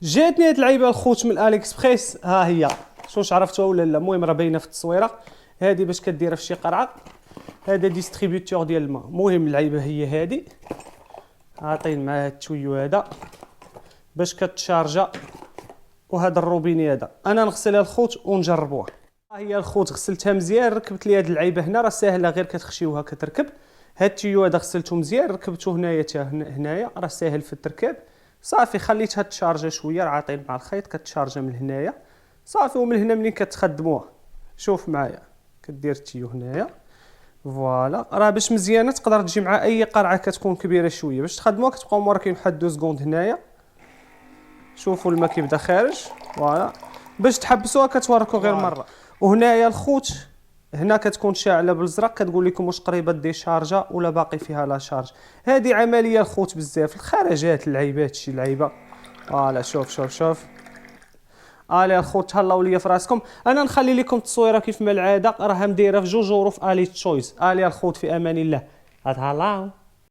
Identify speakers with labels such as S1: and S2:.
S1: جاتني هاد اللعيبه الخوت من اليكسبريس، ها هي. شوش عرفتوها ولا لا؟ المهم راه باينه في التصويره. هادي باش كديرها في شي قرعه. هذا ديستريبيوتور ديال الماء. المهم اللعيبه هي هادي، عاطين معاه هاد التويو هذا باش كتشارجا. وهذا الروبيني هذا انا نغسلها الخوت ونجربوها. ها هي الخوت غسلتها مزيان، ركبت لي هاد اللعيبه هنا، راه ساهله غير كتخشيوها كتركب. هاد التيو هذا غسلته مزيان، ركبته هنايا حتى هنايا، راه ساهل في التركيب. صافي خليتها تشارجا شويه، راه عاطين مع الخيط كتشارجا من هنايا صافي. ومن هنا ملي كتخدموها شوف معايا، كدير التيو هنايا فوالا. راه باش مزيانه تقدر تجي مع اي قرعه كتكون كبيره شويه باش تخدموها. كتبقاو موركين واحد 2 سكوند هنايا. شوفوا الماء كيبدا خارج فوالا. باش تحبسوها كتوركوا غير مره. وهنايا الخوت هنا كتكون شاعله بالزرق، كتقول لكم واش قريبه ديشارجا ولا باقي فيها لا شارج. هذه عمليه الخوت بزاف. الخرجات اللعيبات شي لعيبه فوالا. شوف شوف شوف. الي الخوت تهلاو ليا في راسكم. انا نخلي لكم التصويره كيف ما العاده، راها مدايره في جوج ورو في الي تشويس. الي الخوت في امان الله. تهلاو.